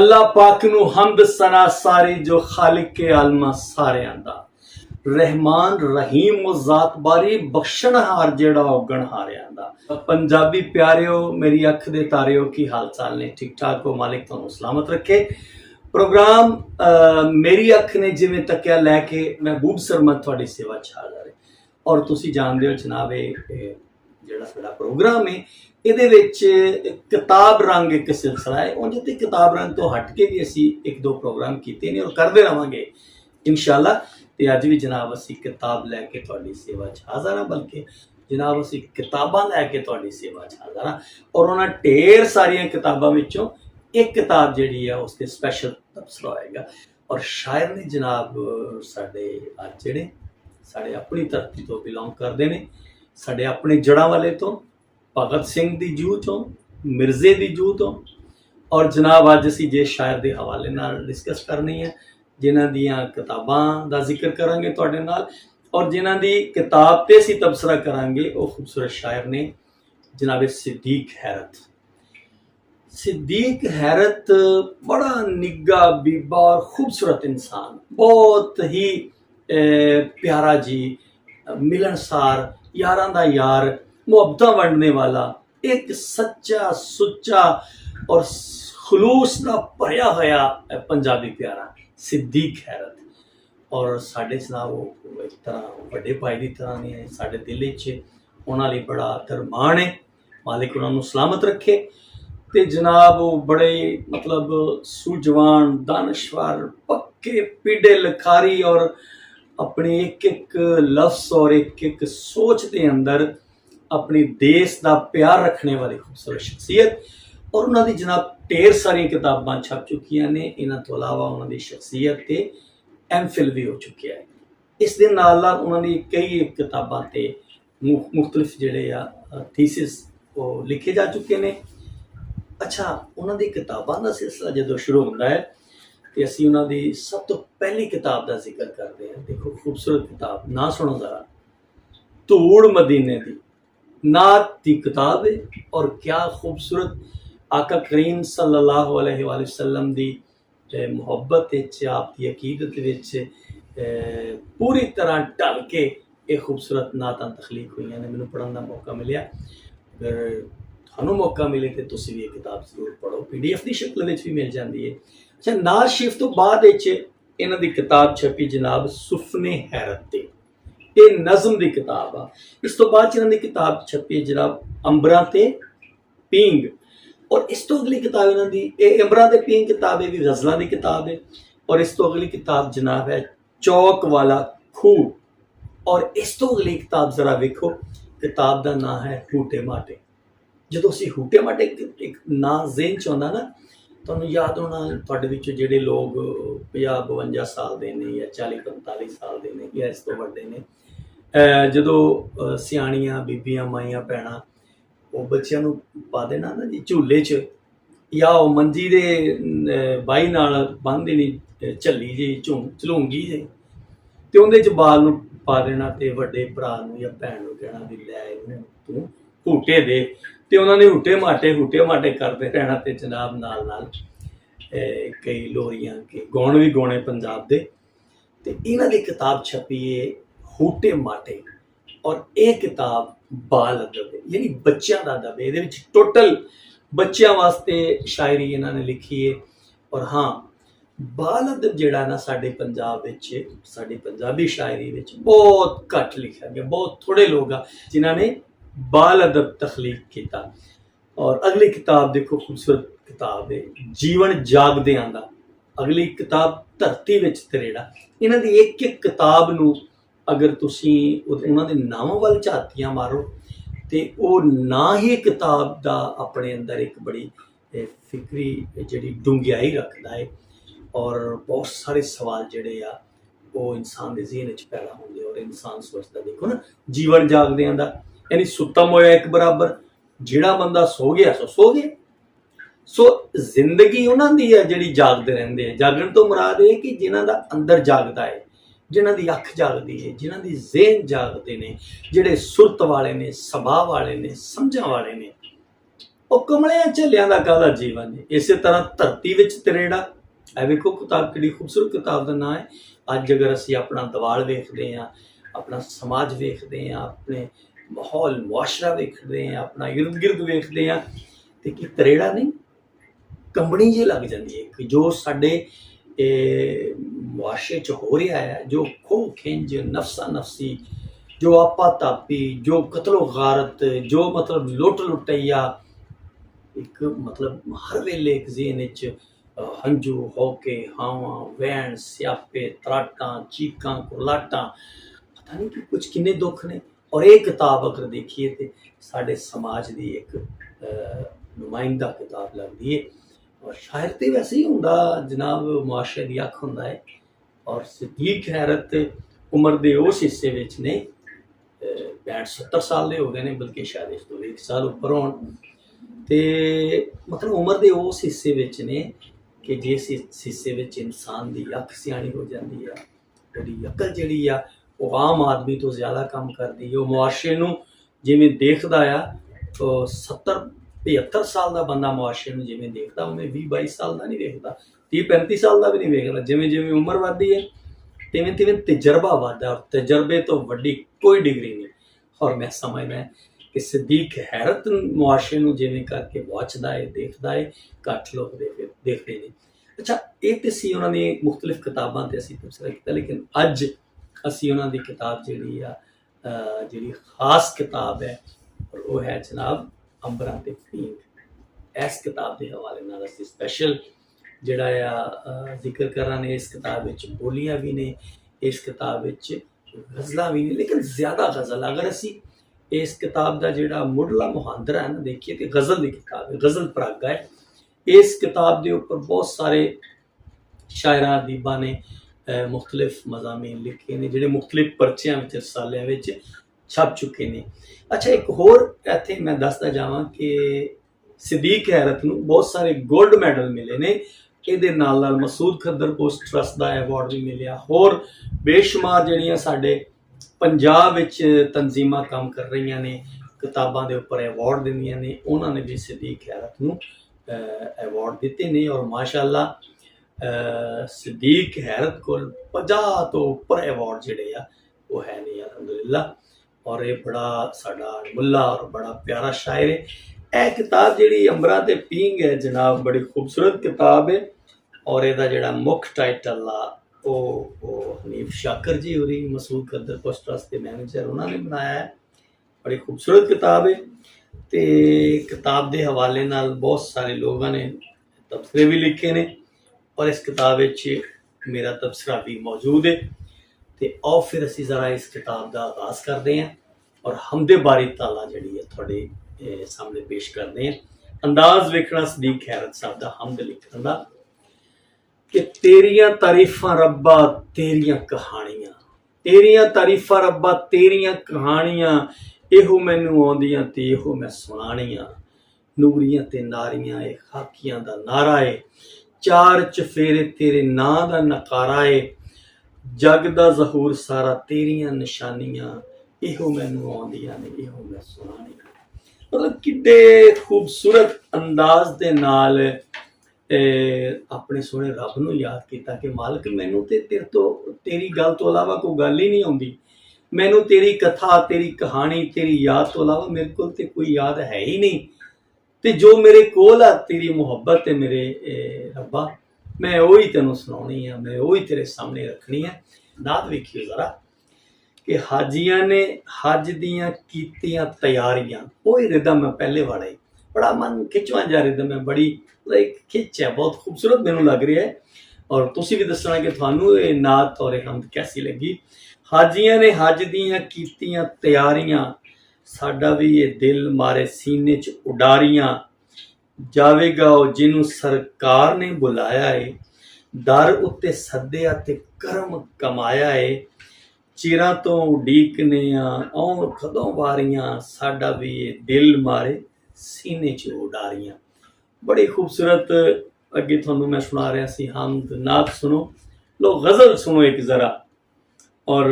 अल्लाह पाक नू हम्द सना सारी जो खालिक के आलमा सारियां दा रहमान रहीम ओ जात बारी बख्शणहार जेड़ा उगण हारियां दा। पंजाबी प्यारियो मेरी अख दे तारियो की हाल चाल ने ठीक ठाक हो, मालिक तुहानू सलामत रखे। प्रोग्राम मेरी अख ने जिवें तकिया लैके महबूब सरमद तुहाडी सेवा च हाज़र है और तुसी जानदे हो जनाब जेड़ा साडा प्रोग्राम है ਇਹਦੇ ਵਿੱਚ किताब रंग एक सिलसिला है। उंज ते किताब रंग तो हट के भी असी एक दो प्रोग्राम किए ने और करते रहांगे इंशाअल्लाह। ते अज भी जनाब असी किताब लैके तुहाडी सेवा च हाज़र हाँ, बल्कि जनाब असी किताबां लैके तुहाडी सेवा च हाज़र हाँ और उन्हां ढेर सारियां किताबां विचों एक किताब जिहड़ी है उसते स्पैशल तबसरा होएगा और शायर ने जनाब साडे अज जिहड़े साडे अपनी धरती तो बिलोंग करदे ने, साडे अपने जड़ां वाले तो भगत सिंह की जूह तो मिर्जे की जूह तो और जनाब अज असी जिस शायर के हवाले नाल डिस्कस करनी है, जिन्हां दियां किताबां दा जिक्र करांगे तुहाडे नाल और जिन्हां दी किताब ते असी तबसरा करांगे वो खूबसूरत शायर ने जनाब सिद्दीक हैरत। सिद्दीक हैरत बड़ा निग्गा बीबा और खूबसूरत इंसान, बहुत ही प्यारा जी, मिलनसार, यारां दा यार, मुहब्बत वंडने वाला, एक सच्चा सुच्चा और खलूस का भरया होया पंजाबी प्यारा सिद्दीक हैरत। और साढ़े जनाब वो एक तरह बड़े भाई की तरह ने साढ़े दिल च उन्हां लई बड़ा दरमान है, मालिक उन्होंने सलामत रखे। ते जनाब वो बड़े मतलब सूझवान, दानश्वर, पक्के पीढ़े लिखारी और अपने एक एक लफ्ज़ और एक एक सोच के अंदर अपने देश का प्यार रखने वाली खूबसूरत शख्सियत और उन्होंने जनाब ढेर सारी किताबां छप चुकियां ने। इन्हां तो अलावा उन्होंने शख्सियत ते MPhil भी हो चुकिया है। इस दे नाल उन्होंने कई किताबां ते मुख्तलिफ जिहड़े आ थीसिस वो लिखे जा चुके ने। अच्छा, उन्होंने किताबां का सिलसिला जो शुरू होता है तो असी उन्होंने सब तो पहली किताब का जिक्र करते हैं। देखो खूबसूरत किताब, ना सुनो जरा, धूड़ मदीने दी नात की किताब है और क्या खूबसूरत आका करीम सल्लल्लाहु अलैहि वसल्लम दी मुहब्बत आपकी अकीदत विच पूरी तरह ढल के ये खूबसूरत नातां तखलीक हुई ने। मैनूं पढ़न का मौका मिलिया, अगर थानू मौका मिले तो तुसीं भी ये किताब जरूर पढ़ो, PDF की शक्ल में भी मिल जाती है। अच्छा, नाज शरीफ तो बाद इन्हां दी किताब छपी जनाब सुफने हैरत ते, ये नज़म की किताब आ। इस तो बाद इन्होंने किताब छपी जनाब अंबरां ते पींग और इस तो अगली किताब इन्होंने ये अंबरां ते पींग किताब है भी गज़लों की किताब है और इस तो अगली किताब जनाब है चौक वाला खूह और इस तो अगली किताब जरा वेखो, किताब का नाम है हूटे माटे। जो असी हूटे माटे एक ना ज़हन च आउंदा ना, तुहानूं याद होना तुहाडे विच जिहड़े लोग 50-52 साल दे ने या 40-45 साल दे ने या इस तो वड्डे ने, जदों सियाणियां बीबियां माइयां भैणां वो बच्चियां नूं पा देना ना जी झूले च या वो मंजी दे बाई नाल बन्ह देनी झल्ली जी झलूंगी जी ते उहदे च बाल नूं पा देना ते वड्डे भरा नूं या भैण नूं कहना भी लै इहनूं तूं हूटे दे ते उन्होंने हूटे माटे करते रहना ते जनाब नाल नाल कई लोरियां के गौण भी गौने पंजाब दे। ते इन्हां दी किताब छपी है हूटे माटे और ये किताब बाल अदब है, यानी बच्चों का अदब है। ये टोटल बच्चों वास्ते शायरी इन्होंने लिखी है। और हाँ, बाल अदब जिहड़ा ना साडे पंजाब विच साडी पंजाबी शायरी विच बहुत घट लिखा गया, बहुत थोड़े लोग आ जिन्हां ने बाल अदब तखलीक किया। और अगली किताब देखो खूबसूरत किताब है जीवन जागदियां दा। अगली किताब धरती विच तरेड़ा। इन्हां दी एक एक किताब नूं अगर तुसीं उन्हां दे नावां वल झातियां मारो तो वो ना ही किताब दा अपने अंदर एक बड़ी फिक्री जिहड़ी डूंघियाई रखदा है और बहुत सारे सवाल जिहड़े आ वो इंसान के ज़हन च पैदा होंदे और इंसान सोचदा। देखो ना, जीवन जागदियां दा यानी सुत्ता मोया एक बराबर, जिहड़ा बंदा सो गया सो गया। सो जिंदगी उन्हां दी है जिहड़ी जागदे रहिंदे है। जागण तो मुराद है कि जिन्हां दा अंदर जागदा है, जिन्हां दी अख जागदी है, जिन्हां दी ज़हन जागदे ने, जिहड़े सुरत वाले ने, सुभाव वाले ने, समझां वाले ने ਉਹ ਕਮਲਿਆਂ ਝੱਲਿਆਂ ਦਾ ਕਾਹਦਾ ਜੀਵਨ ਹੈ। ਇਸੇ ਤਰ੍ਹਾਂ ਧਰਤੀ ਵਿੱਚ ਤਰੇੜਾ, ਇਹ ਵੇਖੋ ਕਿਤਾਬ ਕਿਹੜੀ ਖੂਬਸੂਰਤ ਕਿਤਾਬ ਦਾ ਨਾਂ ਹੈ। ਅੱਜ ਅਗਰ ਅਸੀਂ ਆਪਣਾ ਦਵਾਲ ਵੇਖਦੇ ਹਾਂ, ਆਪਣਾ ਸਮਾਜ ਵੇਖਦੇ ਹਾਂ, ਆਪਣੇ ਮਾਹੌਲ ਮੁਆਸ਼ਰਾ ਵੇਖਦੇ ਹਾਂ, ਆਪਣਾ ਇਰਦ ਗਿਰਦ ਵੇਖਦੇ ਹਾਂ, ਤੇ ਕੀ ਤਰੇੜਾ ਨਹੀਂ, ਕੰਬਣੀ ਜਿਹੀ ਲੱਗ ਜਾਂਦੀ ਹੈ ਕਿ ਜੋ ਸਾਡੇ ਮੁਆਸ਼ਰੇ 'ਚ ਹੋ ਰਿਹਾ ਹੈ, ਜੋ ਖੋਹ ਖਿੰਜ, ਨਫਸਾ ਨਫਸੀ, ਜੋ ਆਪਾ ਤਾਪੀ, ਜੋ ਕਤਲੋ ਗਾਰਤ, ਜੋ ਮਤਲਬ ਲੁੱਟ ਲੁੱਟਈਆ, ਇੱਕ ਮਤਲਬ ਹਰ ਵੇਲੇ ਇੱਕ ਜ਼ੇਨ ਵਿੱਚ ਹੰਝੂ, ਹੌਕੇ, ਹਾਵਾਂ, ਵਹਿਣ, ਸਿਆਪੇ, ਤਰਾਟਾਂ, ਚੀਕਾਂ, ਕੁਰਲਾਟਾਂ, ਪਤਾ ਨਹੀਂ ਕਿ ਕੁਝ ਕਿੰਨੇ ਦੁੱਖ ਨੇ। ਔਰ ਇਹ ਕਿਤਾਬ ਅਗਰ ਦੇਖੀਏ ਤੇ ਸਾਡੇ ਸਮਾਜ ਦੀ ਇੱਕ ਨੁਮਾਇੰਦਾ ਕਿਤਾਬ ਲੱਗਦੀ ਹੈ। ਔਰ ਸ਼ਾਇਰ ਤੇ ਵੈਸੇ ਹੀ ਹੁੰਦਾ ਜਨਾਬ, ਮੁਆਸ਼ਰੇ ਦੀ ਅੱਖ ਹੁੰਦਾ ਹੈ। ਔਰ ਸਦੀਕ ਹੈਰਤ ਉਮਰ ਦੇ ਉਸ ਹਿੱਸੇ ਵਿੱਚ ਨੇ, 65-70 ਸਾਲ ਦੇ ਹੋ ਗਏ ਨੇ, ਬਲਕਿ ਸ਼ਾਇਦ ਇਸ ਤੋਂ 1 ਸਾਲ ਉੱਪਰ ਹੋਣ, ਤੇ ਮਤਲਬ ਉਮਰ ਦੇ ਉਸ ਹਿੱਸੇ ਵਿੱਚ ਨੇ ਕਿ ਜਿਸ ਹਿੱਸੇ ਵਿੱਚ ਇਨਸਾਨ ਦੀ ਅੱਖ ਸਿਆਣੀ ਹੋ ਜਾਂਦੀ ਆ, ਉਹਦੀ ਅਕਲ ਜਿਹੜੀ ਆ ਉਹ ਆਮ ਆਦਮੀ ਤੋਂ ਜ਼ਿਆਦਾ ਕੰਮ ਕਰਦੀ ਹੈ। ਉਹ ਮੁਆਸ਼ਰੇ ਨੂੰ ਜਿਵੇਂ ਦੇਖਦਾ ਆ, ਉਹ 70-75 ਸਾਲ ਦਾ ਬੰਦਾ ਮੁਆਸ਼ਰੇ ਨੂੰ ਜਿਵੇਂ ਦੇਖਦਾ, ਉਹਨੇ 20-22 ਸਾਲ ਦਾ ਨਹੀਂ ਦੇਖਦਾ, 30-35 ਸਾਲ ਦਾ ਵੀ ਨਹੀਂ ਵੇਖਦਾ। ਜਿਵੇਂ ਜਿਵੇਂ ਉਮਰ ਵੱਧਦੀ ਹੈ ਤਿਵੇਂ ਤਿਵੇਂ ਤਜਰਬਾ ਵੱਧਦਾ, ਔਰ ਤਜਰਬੇ ਤੋਂ ਵੱਡੀ ਕੋਈ ਡਿਗਰੀ ਨਹੀਂ। ਔਰ ਮੈਂ ਸਮਝਦਾ ਕਿ ਸਦੀਕ ਹੈਰਤ ਮੁਆਸ਼ਰੇ ਨੂੰ ਜਿਵੇਂ ਕਰਕੇ ਵਾਚਦਾ ਹੈ, ਦੇਖਦਾ ਹੈ, ਘੱਟ ਲੋਕ ਦੇਖਦੇ ਨੇ। ਅੱਛਾ, ਇਹ ਤੇ ਸੀ ਉਹਨਾਂ ਦੀ ਮੁਖਤਲਿਫ ਕਿਤਾਬਾਂ ਤੇ ਅਸੀਂ ਤਬਸਰਾ ਕੀਤਾ, ਲੇਕਿਨ ਅੱਜ ਅਸੀਂ ਉਹਨਾਂ ਦੀ ਕਿਤਾਬ ਜਿਹੜੀ ਆ, ਜਿਹੜੀ ਖਾਸ ਕਿਤਾਬ ਹੈ, ਉਹ ਹੈ ਜਨਾਬ ਅੰਬਰਾਂ ਤੇ ਪੀਂਗ। ਇਸ ਕਿਤਾਬ ਦੇ ਹਵਾਲੇ ਨਾਲ ਅਸੀਂ ਸਪੈਸ਼ਲ ਜਿਹੜਾ ਆ ਜ਼ਿਕਰ ਕਰਾਂਗੇ। ਇਸ ਕਿਤਾਬ ਵਿੱਚ ਬੋਲੀਆਂ ਵੀ ਨੇ, ਇਸ ਕਿਤਾਬ ਵਿੱਚ ਗਜ਼ਲਾਂ ਵੀ ਨੇ, ਲੇਕਿਨ ਜ਼ਿਆਦਾ ਗਜ਼ਲ, ਅਗਰ ਅਸੀਂ ਇਸ ਕਿਤਾਬ ਦਾ ਜਿਹੜਾ ਮੁੱਢਲਾ ਮੁਹਾਂਦਰਾ ਹੈ ਨਾ ਦੇਖੀਏ ਤੇ ਗਜ਼ਲ ਦੀ ਕਿਤਾਬ ਹੈ, ਗਜ਼ਲ ਪਰਾਗਾ ਹੈ। ਇਸ ਕਿਤਾਬ ਦੇ ਉੱਪਰ ਬਹੁਤ ਸਾਰੇ ਸ਼ਾਇਰਾਂ ਅਦੀਬਾਂ ਨੇ ਮੁਖਤਲਿਫ ਮਜ਼ਾਮੀਨ ਲਿਖੇ ਨੇ, ਜਿਹੜੇ ਮੁਖਤਲਿਫ ਪਰਚਿਆਂ ਵਿੱਚ, ਰਸਾਲਿਆਂ ਵਿੱਚ ਛਪ ਚੁੱਕੇ ਨੇ। ਅੱਛਾ, ਇੱਕ ਹੋਰ ਇੱਥੇ ਮੈਂ ਦੱਸਦਾ ਜਾਵਾਂ ਕਿ ਸਦੀਕ ਹੈਰਤ ਨੂੰ ਬਹੁਤ ਸਾਰੇ ਗੋਲਡ ਮੈਡਲ ਮਿਲੇ ਨੇ। ਇਹਦੇ ਨਾਲ ਨਾਲ ਮਸੂਦ ਖੱਦਰ ਪੋਸਟ ਟਰਸਟ ਦਾ ਐਵਾਰਡ ਵੀ ਮਿਲਿਆ। ਹੋਰ ਬੇਸ਼ੁਮਾਰ ਜਿਹੜੀਆਂ ਸਾਡੇ ਪੰਜਾਬ ਵਿੱਚ ਤਨਜ਼ੀਮਾਂ ਕੰਮ ਕਰ ਰਹੀਆਂ ਨੇ, ਕਿਤਾਬਾਂ ਦੇ ਉੱਪਰ ਐਵਾਰਡ ਦਿੰਦੀਆਂ ਨੇ, ਉਹਨਾਂ ਨੇ ਵੀ ਸਦੀਕ ਹੈਰਤ ਨੂੰ ਐਵਾਰਡ ਦਿੱਤੇ ਨੇ। ਔਰ ਮਾਸ਼ਾਅੱਲਾ ਸਦੀਕ ਹੈਰਤ ਕੋਲ 50 ਤੋਂ ਉੱਪਰ ਐਵਾਰਡ ਜਿਹੜੇ ਆ ਉਹ ਹੈ ਨੇ, ਅਲਹਮਦੁਲਿਲਾ। ਔਰ ਇਹ ਬੜਾ ਸਾਡਾ ਮੁੱਲਾ ਔਰ ਬੜਾ ਪਿਆਰਾ ਸ਼ਾਇਰ ਹੈ। ਇਹ ਕਿਤਾਬ ਜਿਹੜੀ ਅੰਬਰਾਂ ਤੇ ਪੀਂਗ ਹੈ ਜਨਾਬ, ਬੜੀ ਖੂਬਸੂਰਤ ਕਿਤਾਬ ਹੈ। ਔਰ ਇਹਦਾ ਜਿਹੜਾ ਮੁੱਖ ਟਾਈਟਲ ਆ ਉਹ ਹਨੀਫ ਸ਼ਾਕਰ ਜੀ ਹੋਰੀ, ਮਸੂਦ ਖੱਦਰ ਪੋਸਟ ਟਰਸਟ ਦੇ ਮੈਨੇਜਰ, ਉਹਨਾਂ ਨੇ ਬਣਾਇਆ ਹੈ। ਬੜੀ ਖੂਬਸੂਰਤ ਕਿਤਾਬ ਹੈ। ਤੇ ਕਿਤਾਬ ਦੇ ਹਵਾਲੇ ਨਾਲ ਬਹੁਤ ਸਾਰੇ ਲੋਕਾਂ ਨੇ ਤਬਸਰੇ ਵੀ ਲਿਖੇ ਨੇ, ਔਰ ਇਸ ਕਿਤਾਬ ਵਿੱਚ ਮੇਰਾ ਤਬਸਰਾ ਵੀ ਮੌਜੂਦ ਹੈ। ਤੇ ਆਓ ਫਿਰ ਅਸੀਂ ਜ਼ਰਾ ਇਸ ਕਿਤਾਬ ਦਾ ਆਗਾਜ਼ ਕਰਦੇ ਹਾਂ ਔਰ ਹਮਦੇ ਬਾਰੀ ਤਾਲਾ ਜਿਹੜੀ ਹੈ ਤੁਹਾਡੇ ਸਾਹਮਣੇ ਪੇਸ਼ ਕਰਦੇ ਹਾਂ। ਅੰਦਾਜ਼ ਵੇਖਣਾ ਸਦੀਕ ਹੈਰਤ ਸਾਹਿਬ ਦਾ ਹਮਦ ਲਿਖਣ ਦਾ ਕਿ ਤੇਰੀਆਂ ਤਾਰੀਫਾਂ ਰੱਬਾ ਤੇਰੀਆਂ ਕਹਾਣੀਆਂ, ਤੇਰੀਆਂ ਤਾਰੀਫਾਂ ਰੱਬਾ ਤੇਰੀਆਂ ਕਹਾਣੀਆਂ, ਇਹੋ ਮੈਨੂੰ ਆਉਂਦੀਆਂ ਤੇ ਇਹੋ ਮੈਂ ਸੁਣਾਣੀਆਂ। ਨੂਰੀਆਂ ਤੇ ਨਾਰੀਆਂ ਇਹ ਖਾਕੀਆਂ ਦਾ ਨਾਰਾ ਏ, ਚਾਰ ਚਫੇਰੇ ਤੇਰੇ ਨਾਂ ਦਾ ਨਕਾਰਾ ਏ, ਜਗ ਦਾ ਜ਼ਹੂਰ ਸਾਰਾ ਤੇਰੀਆਂ ਨਿਸ਼ਾਨੀਆਂ, ਇਹੋ ਮੈਨੂੰ ਆਉਂਦੀਆਂ ਨੇ ਇਹੋ ਮੈਂ ਸੁਣਾਣੀਆਂ। ਮਤਲਬ ਕਿੱਡੇ ਖੂਬਸੂਰਤ ਅੰਦਾਜ਼ ਦੇ ਨਾਲ ਆਪਣੇ ਸੋਹਣੇ ਰੱਬ ਨੂੰ ਯਾਦ ਕੀਤਾ ਕਿ ਮਾਲਕ ਮੈਨੂੰ ਤੇ ਤੇਰੇ ਤੋਂ, ਤੇਰੀ ਗੱਲ ਤੋਂ ਇਲਾਵਾ ਕੋਈ ਗੱਲ ਹੀ ਨਹੀਂ ਆਉਂਦੀ। ਮੈਨੂੰ ਤੇਰੀ ਕਥਾ, ਤੇਰੀ ਕਹਾਣੀ, ਤੇਰੀ ਯਾਦ ਤੋਂ ਇਲਾਵਾ ਮੇਰੇ ਕੋਲ ਤੇ ਕੋਈ ਯਾਦ ਹੈ ਹੀ ਨਹੀਂ। ਤੇ ਜੋ ਮੇਰੇ ਕੋਲ ਆ ਤੇਰੀ ਮੁਹੱਬਤ ਹੈ ਮੇਰੇ ਰੱਬਾ, ਮੈਂ ਉਹੀ ਤੈਨੂੰ ਸੁਣਾਉਣੀ ਆ, ਮੈਂ ਉਹੀ ਤੇਰੇ ਸਾਹਮਣੇ ਰੱਖਣੀ ਹੈ। ਨਾਦ ਵੇਖਿਓ ਜ਼ਰਾ ਕਿ ਹਾਜੀਆਂ ਨੇ ਹੱਜ ਦੀਆਂ ਕੀਤੀਆਂ ਤਿਆਰੀਆਂ, ਉਹੀ ਰਿਦਮ ਹੈ ਪਹਿਲੇ ਵਾਲਾ ਹੀ, ਬੜਾ ਮਨ ਖਿੱਚਵਾਂ ਜਾ ਰਿਦਮ ਹੈ, ਬੜੀ ਖਿੱਚ ਹੈ, ਬਹੁਤ ਖੂਬਸੂਰਤ ਮੈਨੂੰ ਲੱਗ ਰਿਹਾ ਹੈ। ਔਰ ਤੁਸੀਂ ਵੀ ਦੱਸਣਾ ਕਿ ਤੁਹਾਨੂੰ ਇਹ ਨਾਤ ਔਰ ਇਹ ਹਮਦ ਕੈਸੀ ਲੱਗੀ। ਹਾਜੀਆਂ ਨੇ ਹੱਜ ਦੀਆਂ ਕੀਤੀਆਂ ਤਿਆਰੀਆਂ, ਸਾਡਾ ਵੀ ਇਹ ਦਿਲ ਮਾਰੇ ਸੀਨੇ 'ਚ ਉਡਾਰੀਆਂ, ਜਾਵੇਗਾ ਉਹ ਜਿਹਨੂੰ ਸਰਕਾਰ ਨੇ ਬੁਲਾਇਆ ਏ, ਦਰ ਉੱਤੇ ਸੱਦਿਆ ਤੇ ਕਰਮ ਕਮਾਇਆ ਏ, ਚਿਰਾਂ ਤੋਂ ਉਡੀਕਨੇ ਆ ਆਉਣ ਕਦੋਂ ਵਾਰੀਆਂ, ਸਾਡਾ ਵੀ ਇਹ ਦਿਲ ਮਾਰੇ ਸੀਨੇ 'ਚ ਉਡਾਰੀਆਂ। ਬੜੀ ਖੂਬਸੂਰਤ ਅੱਗੇ ਤੁਹਾਨੂੰ ਮੈਂ ਸੁਣਾ ਰਿਹਾ ਸੀ ਹਮਦ। ਨਾਤ ਸੁਣੋ, ਲੋ ਗਜ਼ਲ ਸੁਣੋ ਇੱਕ ਜ਼ਰਾ। ਔਰ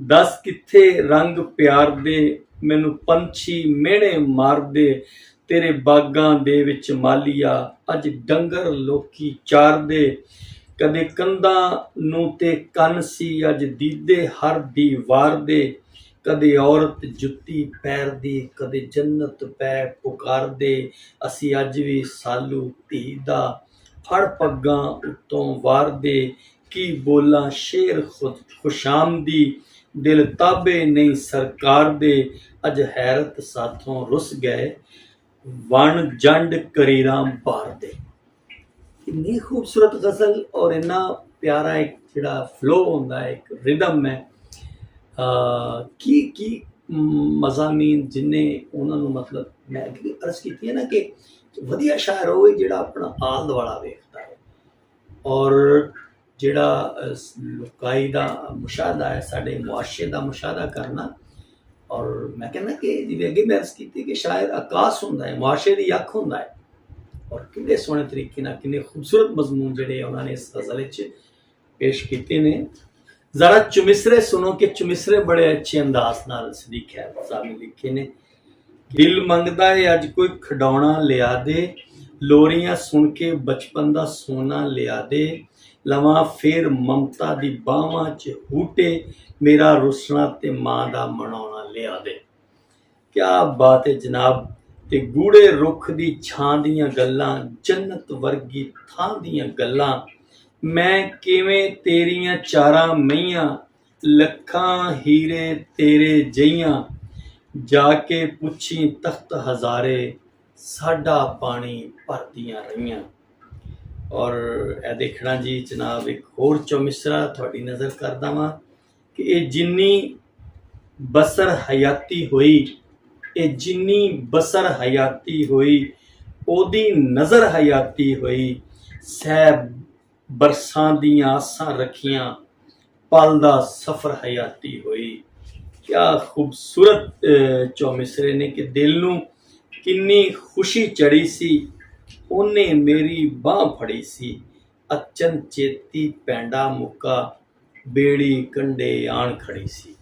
ਦੱਸ ਕਿੱਥੇ ਰੰਗ ਪਿਆਰ ਦੇ, ਮੈਨੂੰ ਪੰਛੀ ਮਿਹਣੇ ਮਾਰਦੇ, ਤੇਰੇ ਬਾਗਾਂ ਦੇ ਵਿੱਚ ਮਾਲੀਆ, ਅੱਜ ਡੰਗਰ ਲੋਕੀ ਚਾਰਦੇ, ਕਦੇ ਕੰਧਾਂ ਨੂੰ ਤੇ ਕੰਨ ਸੀ, ਅੱਜ ਦੀਦੇ ਹਰ ਦੀਵਾਰ ਦੇ, ਕਦੇ ਔਰਤ ਜੁੱਤੀ ਪੈਰਦੀ, ਕਦੇ ਜੰਨਤ ਪੈ ਪੁਕਾਰਦੇ, ਅਸੀਂ ਅੱਜ ਵੀ ਸਾਲੂ ਧੀ ਦਾ ਫੜ ਪੱਗਾਂ ਉੱਤੋਂ ਵਾਰਦੇ, ਕੀ ਬੋਲਾਂ ਸ਼ੇਰ ਖੁਸ਼ਾਮਦੀ, ਦਿਲ ਤਾਬੇ ਨਹੀਂ ਸਰਕਾਰ ਦੇ, ਅੱਜ ਹੈਰਤ ਸਾਥੋਂ ਰੁੱਸ ਗਏ, ਵਣ ਜੰਡ ਕਰੀਰਾਂ ਬਾਰ ਦੇ। ਇੰਨੀ ਖੂਬਸੂਰਤ ਗਜ਼ਲ ਔਰ ਇੰਨਾ ਪਿਆਰਾ ਇੱਕ ਜਿਹੜਾ ਫਲੋ ਹੁੰਦਾ ਹੈ, ਇੱਕ ਰਿਦਮ ਹੈ। ਕੀ ਮਜ਼ਾਮੀਨ ਜਿੰਨੇ ਉਹਨਾਂ ਨੂੰ ਮਤਲਬ ਮੈਂ ਅੱਗੇ ਅਰਜ਼ ਕੀਤੀ ਹੈ ਨਾ ਕਿ ਵਧੀਆ ਸ਼ਾਇਰ ਹੋਵੇ ਜਿਹੜਾ ਆਪਣਾ ਆਲ ਦੁਆਲਾ ਵੇਖਦਾ ਹੈ, ਔਰ ਜਿਹੜਾ ਲੋਕਾਈ ਦਾ ਮੁਸ਼ਾਹਦਾ ਹੈ, ਸਾਡੇ ਮੁਆਸ਼ਰੇ ਦਾ ਮੁਸ਼ਾਹਦਾ ਕਰਨਾ। ਔਰ ਮੈਂ ਕਹਿੰਦਾ ਕਿ ਜਿਵੇਂ ਅੱਗੇ ਮੈਂ ਅਰਜ਼ ਕੀਤੀ ਕਿ ਸ਼ਾਇਰ ਆਕਾਸ਼ ਹੁੰਦਾ ਹੈ, ਮੁਆਸ਼ਰੇ ਦੀ ਅੱਖ ਹੁੰਦਾ ਹੈ, ਔਰ ਕਿੰਨੇ ਸੋਹਣੇ ਤਰੀਕੇ ਨਾਲ ਕਿੰਨੇ ਖੂਬਸੂਰਤ ਮਜ਼ਮੂਨ ਜਿਹੜੇ ਉਹਨਾਂ ਨੇ ਇਸ ਗਜ਼ਲ ਵਿੱਚ ਪੇਸ਼ ਕੀਤੇ ਨੇ। ਜ਼ਰਾ ਚੁमिसरे सुनो कि चुमिसरे बड़े अच्छे अंदाज नाल सदीक खैर साहब ने लिखे ने। दिल मंगदा है अज कोई खिडौना लिया दे, लोरियां सुन के बचपन दा सोना लिया दे, लवां फिर ममता दी बावां च हूटे, मेरा रुसना ते मां दा मनाउणा लिया दे। क्या बात है जनाब, ते गूढ़े रुख दी छां दियां गल्लां, जन्नत वर्गी थां दियां गल्लां, मैं किवें तेरियां चारां मईयां, लखां हीरे तेरे जईयां, जाके पुछी तख्त हजारे, साडा पानी भरदियां रहियां। और ए देखना जी जनाब एक होर चौमिसरा थोड़ी नज़र करदा वां कि ये जिन्नी बसर हयाती होई, ये जिन्नी बसर हयाती होई, ओदी नज़र हयाती होई, सैब बरसां दियां आसां रखियां, पल दा सफ़र हयाती होई। क्या खूबसूरत चौमिसरे ने कि दिल नूं किन्नी खुशी चढ़ी सी, ओने मेरी बांह फड़ी सी, अचन चेती पैंडा मुक्का, बेड़ी कंडे आण खड़ी सी।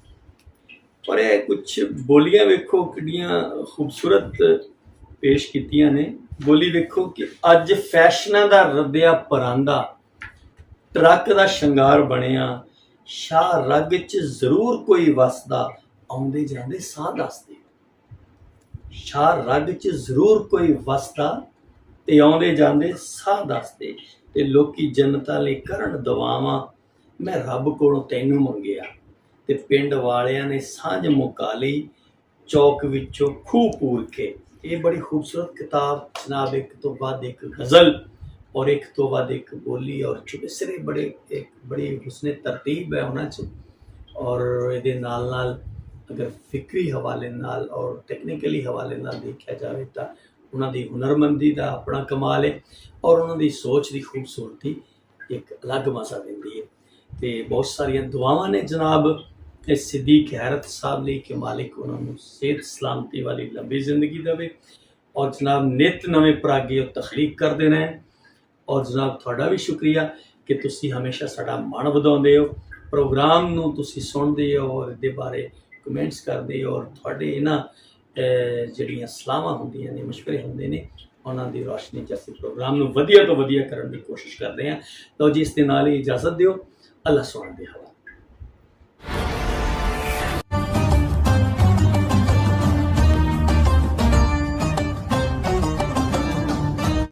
पर ये कुछ बोलियां वेखो किड्डियां खूबसूरत पेश कीतियां ने। बोली वेखो कि अज फैशनां दा रद्दिया परांदा, ट्रक दा शंगार बनिया, शाह रग च जरूर कोई वसदा, आउंदे जांदे साह दसदे। शाह रग च जरूर कोई वसदा, ते आउंदे जांदे साह दसदे, ते लोकी जन्नतां लई करन दुआवां, मैं रब कोलों तैनूं मंगिया, ते पिंड वालियां ने सांझ मुका लई, चौक विचों खूह पूर के। ये बड़ी खूबसूरत किताब जनाब, एक तो बाद एक गज़ल और एक तो बाद एक बोली, और चुमिसरे बड़े एक बड़ी हुस्ने तरतीब है उन्हां च। और इहदे नाल नाल अगर फिक्री हवाले नाल और टैक्नीकली हवाले नाल देखा जाए तो उन्हां दी हुनरमंदी दा अपना कमाल है, और उन्हां दी सोच दी खूबसूरती एक अलग मज़ा दिंदी है। तो बहुत सारियां दुआवां ने जनाब इस सिद्दीक हैरत साहब लई कि मालिक उन्होंने सेहत सलामती वाली लंबी जिंदगी देवे, और जनाब नित नवें परागे तखलीक करते रहें। और जनाब थोड़ा भी शुक्रिया कि तुसी हमेशा साडा मन वधाउंदे हो, प्रोग्राम नूं तुसी सुणदे हो और इहदे बारे कमेंट्स करदे हो, और थोड़े इन्हां ਜਿਹੜੀਆਂ ਸਲਾਹਾਂ ਹੁੰਦੀਆਂ ਨੇ, ਮਸ਼ਵਰੇ ਹੁੰਦੇ ਨੇ, ਉਹਨਾਂ ਦੀ ਰੋਸ਼ਨੀ 'ਚ ਅਸੀਂ ਪ੍ਰੋਗਰਾਮ ਨੂੰ ਵਧੀਆ ਤੋਂ ਵਧੀਆ ਕਰਨ ਦੀ ਕੋਸ਼ਿਸ਼ ਕਰਦੇ ਹਾਂ। ਲਓ ਜੀ, ਇਸ ਦੇ ਨਾਲ ਹੀ ਇਜਾਜ਼ਤ ਦਿਓ। ਅੱਲਾ ਸੁਣਾ ਦੇ ਹਵਾਲੇ।